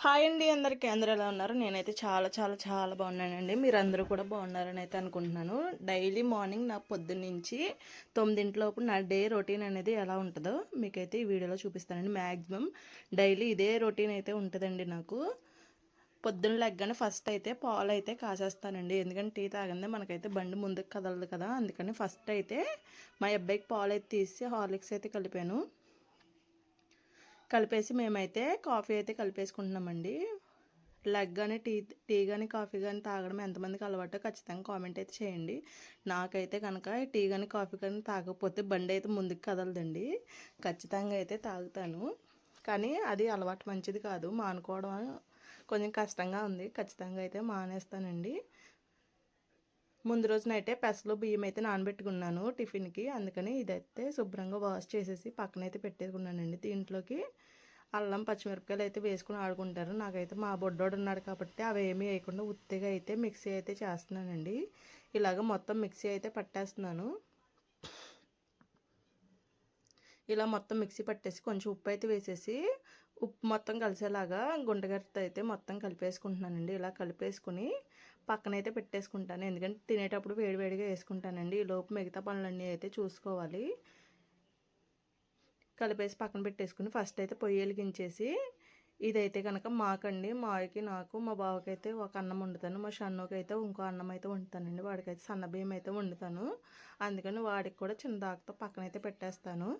Hi అండి అందరికీ. అందరూ ఎలా ఉన్నారు? నేనైతే చాలా చాలా చాలా బాగున్నానండి. మీరందరూ కూడా బాగున్నారని అయితే అనుకుంటున్నాను. డైలీ మార్నింగ్ నా పొద్దున్నుంచి 9 లోపు నా డే రొటీన్ అనేది ఎలా ఉంటుందో మీకైతే ఈ వీడియోలో చూపిస్తానండి. మ్యాక్సిమం డైలీ ఇదే రొటీన్ అయితే ఉంటుందండి నాకు. పొద్దున్న లెగ్గానే ఫస్ట్ అయితే పాలు అయితే కాసేస్తానండి. ఎందుకంటే టీ తాగందే మనకైతే బండి ముందుకు కదలదు కదా. అందుకని ఫస్ట్ అయితే మా అబ్బాయికి పాలు అయితే తీసి హార్లిక్స్ అయితే కలిపేసి మేమైతే కాఫీ అయితే కలిపేసుకుంటున్నామండి. లెగ్ కానీ టీ కానీ కాఫీ కానీ తాగడం ఎంతమందికి అలవాటో ఖచ్చితంగా కామెంట్ అయితే చేయండి. నాకైతే కనుక టీ కానీ కాఫీ కానీ తాగకపోతే బండి అయితే ముందుకు కదలదండి. ఖచ్చితంగా అయితే తాగుతాను. కానీ అది అలవాటు మంచిది కాదు. మానుకోవడం కొంచెం కష్టంగా ఉంది. ఖచ్చితంగా అయితే మానేస్తానండి. ముందు రోజునైతే పెసలు బియ్యం అయితే నానబెట్టుకున్నాను టిఫిన్కి. అందుకని ఇదైతే శుభ్రంగా వాష్ చేసేసి పక్కనైతే పెట్టేసుకున్నానండి. దీంట్లోకి అల్లం పచ్చిమిరపకాయలు అయితే వేసుకుని ఆడుకుంటారు. నాకైతే మా బొడ్డోడు ఉన్నాడు కాబట్టి అవి ఏమీ వేయకుండా ఉత్తిగా అయితే మిక్సీ అయితే చేస్తున్నానండి. ఇలాగ మొత్తం మిక్సీ అయితే పట్టేస్తున్నాను. ఇలా మొత్తం మిక్సీ పట్టేసి కొంచెం ఉప్పు అయితే వేసేసి ఉప్పు మొత్తం కలిసేలాగా గుంటగరిటతో అయితే మొత్తం కలిపేసుకుంటున్నానండి. ఇలా కలిపేసుకుని పక్కనైతే పెట్టేసుకుంటాను. ఎందుకంటే తినేటప్పుడు వేడివేడిగా వేసుకుంటానండి. ఈ లోపు మిగతా పనులన్నీ అయితే చూసుకోవాలి. కలిపేసి పక్కన పెట్టేసుకుని ఫస్ట్ అయితే పొయ్యి వెలిగించేసి ఇదైతే కనుక మాకండి, మాయకి నాకు మా బావకి అయితే ఒక అన్నం వండుతాను. మా షన్నుకి అయితే ఇంకో అన్నం అయితే వండుతానండి. వాడికైతే సన్న బియ్యం అయితే వండుతాను. అందుకని వాడికి కూడా చిన్న దాకతో పక్కనైతే పెట్టేస్తాను.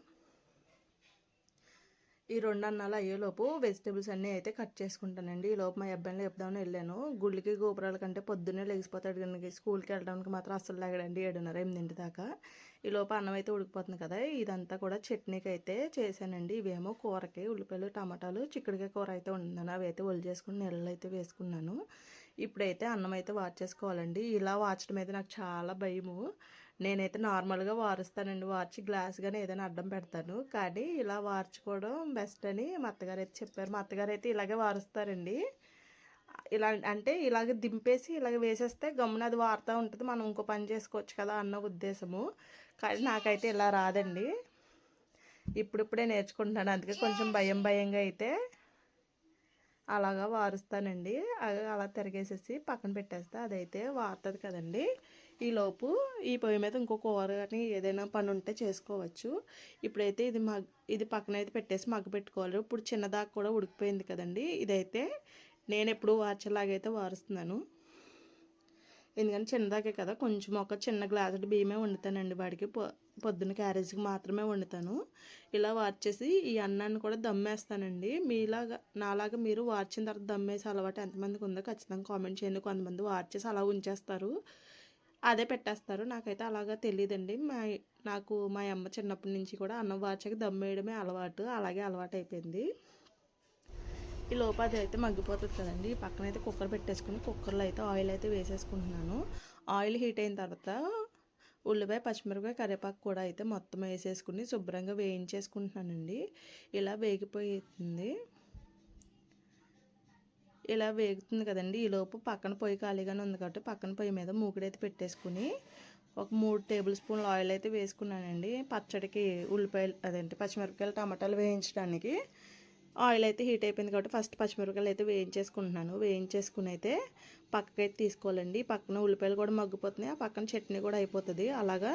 ఈ 2 అన్నాలు అయ్యేలోపు వెజిటేబుల్స్ అన్నీ అయితే కట్ చేసుకుంటానండి. ఈ లోపు మా అబ్బాయిని లేపుదామని వెళ్ళాను. గుళ్ళకి గోపురాల కంటే పొద్దున్నే లేచిపోతాడు. కానీ స్కూల్కి వెళ్ళడానికి మాత్రం అస్సలు లేగడండి. 7:30 8 దాకా. ఈ లోపు అన్నం అయితే ఉడికిపోతుంది కదా. ఇదంతా కూడా చట్నీకి అయితే చేశానండి. ఇవేమో కూరకి ఉల్లిపాయలు టమాటాలు చిక్కుడుకాయ కూర అయితే వండాను. అవి అయితే ఒలి చేసుకుని నీళ్ళు అయితే వేసుకున్నాను. ఇప్పుడైతే అన్నం అయితే వార్చేసుకోవాలండి. ఇలా వార్చడం అయితే నాకు చాలా భయము. నేనైతే నార్మల్గా వారుస్తానండి. వార్చి గ్లాస్ కానీ ఏదైనా అడ్డం పెడతాను. కానీ ఇలా వార్చుకోవడం బెస్ట్ అని మా అత్తగారు అయితే చెప్పారు. మా అత్తగారు అయితే ఇలాగే వారుస్తారండి. ఇలా అంటే ఇలాగ దింపేసి ఇలాగ వేసేస్తే గమ్మున అది వారుతూ ఉంటుంది. మనం ఇంకో పని చేసుకోవచ్చు కదా అన్న ఉద్దేశము. కానీ నాకైతే ఇలా రాదండి. ఇప్పుడిప్పుడే నేర్చుకుంటున్నాను. అందుకే కొంచెం భయంగా అయితే అలాగా వారుస్తానండి. అలా తిరిగేసేసి పక్కన పెట్టేస్తే అదైతే వారుతుంది కదండి. ఈలోపు ఈ పొయ్యి మీద ఇంకో కూర కానీ ఏదైనా పని ఉంటే చేసుకోవచ్చు. ఇప్పుడైతే ఇది పక్కన అయితే పెట్టేసి మగ్గ పెట్టుకోవాలి. ఇప్పుడు చిన్నదాకా కూడా ఉడికిపోయింది కదండి. ఇదైతే నేను ఎప్పుడు వార్చేలాగైతే వారుస్తున్నాను. ఎందుకంటే చిన్నదాకే కదా, కొంచెం ఒక చిన్న గ్లాసుడు బియ్యమే వండుతానండి. వాడికి పొద్దున్న క్యారేజీకి మాత్రమే వండుతాను. ఇలా వార్చేసి ఈ అన్నాన్ని కూడా దమ్మేస్తానండి. నాలాగా మీరు వార్చిన తర్వాత దమ్మేసి అలవాటు ఎంతమందికి ఉందో ఖచ్చితంగా కామెంట్ చేయండి. కొంతమంది వార్చేసి అలా ఉంచేస్తారు, అదే పెట్టేస్తారు. నాకైతే అలాగా తెలియదండి. నాకు మా అమ్మ చిన్నప్పటి నుంచి కూడా అన్నం వార్చాక దమ్మేయడమే అలవాటు. అలాగే అలవాటు అయిపోయింది. ఈ లోపు అది అయితే మగ్గిపోతుంది కదండి. పక్కన అయితే కుక్కర్ పెట్టేసుకుని కుక్కర్లో అయితే ఆయిల్ అయితే వేసేసుకుంటున్నాను. ఆయిల్ హీట్ అయిన తర్వాత ఉల్లిపాయ పచ్చిమిరపకాయ కరివేపాకు కూడా అయితే మొత్తం వేసేసుకుని శుభ్రంగా వేయించేసుకుంటున్నానండి. ఇలా వేగిపోతుంది. ఇలా వేగుతుంది కదండి. ఈలోపు పక్కన పొయ్యి ఖాళీగానే ఉంది కాబట్టి పక్కన పొయ్యి మీద మూకుడైతే పెట్టేసుకుని ఒక 3 టేబుల్ స్పూన్లు ఆయిల్ అయితే వేసుకున్నానండి. పచ్చడికి ఉల్లిపాయలు పచ్చిమిరపకాయలు టమాటాలు వేయించడానికి ఆయిల్ అయితే హీట్ అయిపోయింది కాబట్టి ఫస్ట్ పచ్చిమిరపకాయలు అయితే వేయించేసుకుంటున్నాను. వేయించేసుకుని అయితే పక్కకైతే తీసుకోవాలండి. పక్కన ఉల్లిపాయలు కూడా మగ్గిపోతున్నాయి, ఆ పక్కన చట్నీ కూడా అయిపోతుంది. అలాగా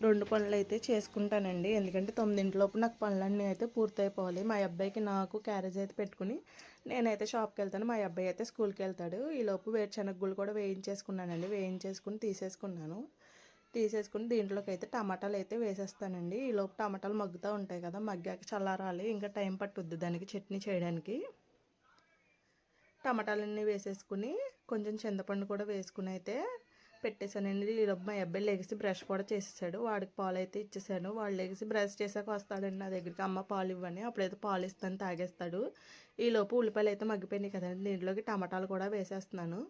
2 పనులు అయితే చేసుకుంటానండి. ఎందుకంటే 9 లోపు నాకు పనులన్నీ అయితే పూర్తయిపోవాలి. మా అబ్బాయికి నాకు క్యారేజ్ అయితే పెట్టుకుని నేనైతే షాప్కి వెళ్తాను. మా అబ్బాయి అయితే స్కూల్కి వెళ్తాడు. ఈలోపు వేరుశనగ గుళ్ళు కూడా వేయించేసుకున్నానండి. వేయించేసుకుని తీసేసుకుని దీంట్లోకి అయితే టమాటాలు అయితే వేసేస్తానండి. ఈలోపు టమాటాలు మగ్గుతూ ఉంటాయి కదా, మగ్గాక చల్లారాలి, ఇంకా టైం పట్టుద్ది దానికి చట్నీ చేయడానికి. టమాటాలన్నీ వేసేసుకుని కొంచెం చింతపండు కూడా వేసుకుని అయితే పెట్టేశానండి. ఈలోపు మా అబ్బాయి లెగిసి బ్రష్ కూడా చేసేసాడు. వాడికి పాలు అయితే ఇచ్చేసాను. వాడు లెగిసి బ్రష్ చేసాక వస్తాడండి నా దగ్గరికి, అమ్మ పాలు ఇవ్వని. అప్పుడైతే పాలు ఇస్తాను, తాగేస్తాడు. ఈలోపు ఉల్లిపాయలు అయితే మగ్గిపోయినాయి కదండి. దీంట్లోకి టమాటాలు కూడా వేసేస్తున్నాను.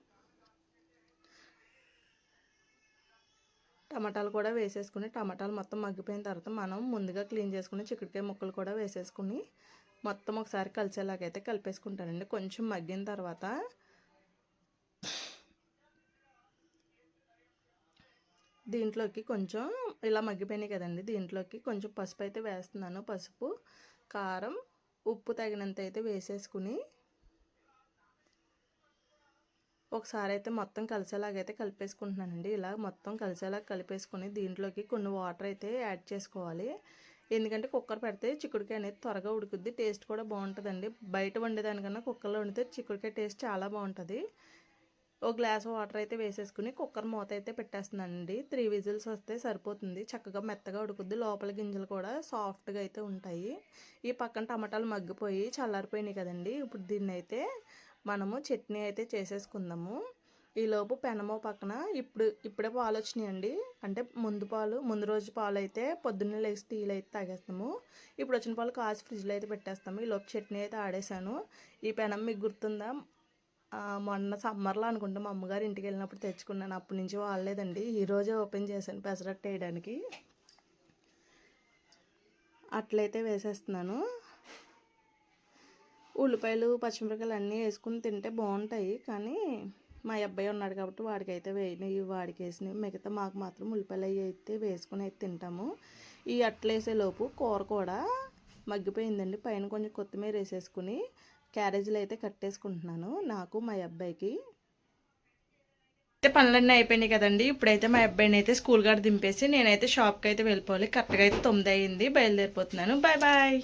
టమాటాలు కూడా వేసేసుకుని టమాటాలు మొత్తం మగ్గిపోయిన తర్వాత మనం ముందుగా క్లీన్ చేసుకుని చిక్కుడుకాయ ముక్కలు కూడా వేసేసుకుని మొత్తం ఒకసారి కలిసేలాగైతే కలిపేసుకుంటానండి. కొంచెం మగ్గిన తర్వాత దీంట్లోకి కొంచెం ఇలా మగ్గిపోయినాయి కదండి, దీంట్లోకి కొంచెం పసుపు అయితే వేస్తున్నాను. పసుపు, కారం, ఉప్పు తగినంత అయితే వేసేసుకుని ఒకసారి అయితే మొత్తం కలిసేలాగైతే కలిపేసుకుంటున్నానండి. ఇలా మొత్తం కలిసేలాగా కలిపేసుకొని దీంట్లోకి కొన్ని వాటర్ అయితే యాడ్ చేసుకోవాలి. ఎందుకంటే కుక్కర్ పెడితే చిక్కుడుకాయ అనేది త్వరగా ఉడుకుద్ది, టేస్ట్ కూడా బాగుంటుందండి. బయట వండేదానికన్నా కుక్కర్లో వండితే చిక్కుడుకాయ టేస్ట్ చాలా బాగుంటుంది. ఒక గ్లాస్ వాటర్ అయితే వేసేసుకుని కుక్కర్ మూత అయితే పెట్టేస్తున్నానండి. 3 విజిల్స్ వస్తే సరిపోతుంది. చక్కగా మెత్తగా ఉడుకుద్ది, లోపల గింజలు కూడా సాఫ్ట్గా అయితే ఉంటాయి. ఈ పక్కన టమాటాలు మగ్గిపోయి చల్లారిపోయినాయి కదండి. ఇప్పుడు దీన్ని అయితే మనము చట్నీ అయితే చేసేసుకుందాము. ఈలోపు పెనమో పక్కన ఇప్పుడే పాలు వచ్చినాయండి. అంటే ముందు రోజు పాలు అయితే పొద్దున్నే లేచి టీలు అయితే తాగేస్తాము. ఇప్పుడు వచ్చిన పాలు కాచి ఫ్రిడ్జ్లో అయితే పెట్టేస్తాము. ఈలోపు చట్నీ అయితే ఆడేసాను. ఈ పెనం మీకు గుర్తుందా? మొన్న సమ్మర్లో అనుకుంటా మా అమ్మగారు ఇంటికి వెళ్ళినప్పుడు తెచ్చుకున్నాను. అప్పటి నుంచి వాడలేదండి. ఈరోజే ఓపెన్ చేశాను పెసరట్టు వేయడానికి. అట్లయితే వేసేస్తున్నాను. ఉల్లిపాయలు పచ్చిమిరపకాయలు అన్నీ వేసుకుని తింటే బాగుంటాయి, కానీ మా అబ్బాయి ఉన్నాడు కాబట్టి వాడికైతే వేయనివి, వాడికి వేసినవి. మిగతా మాకు మాత్రం ఉల్లిపాయలు అవి అయితే వేసుకుని అయితే తింటాము. ఈ అట్లేసేలోపు కూర కూడా మగ్గిపోయిందండి. పైన కొంచెం కొత్తిమీర వేసేసుకుని క్యారేజీలు అయితే కట్టేసుకుంటున్నాను నాకు మా అబ్బాయికి. అయితే పనులన్నీ అయిపోయినాయి కదండి. ఇప్పుడైతే మా అబ్బాయిని అయితే స్కూల్ కాడ దింపేసి నేనైతే షాప్కి అయితే వెళ్ళిపోవాలి. కరెక్ట్గా అయితే 9 అయింది, బయలుదేరిపోతున్నాను. Bye bye.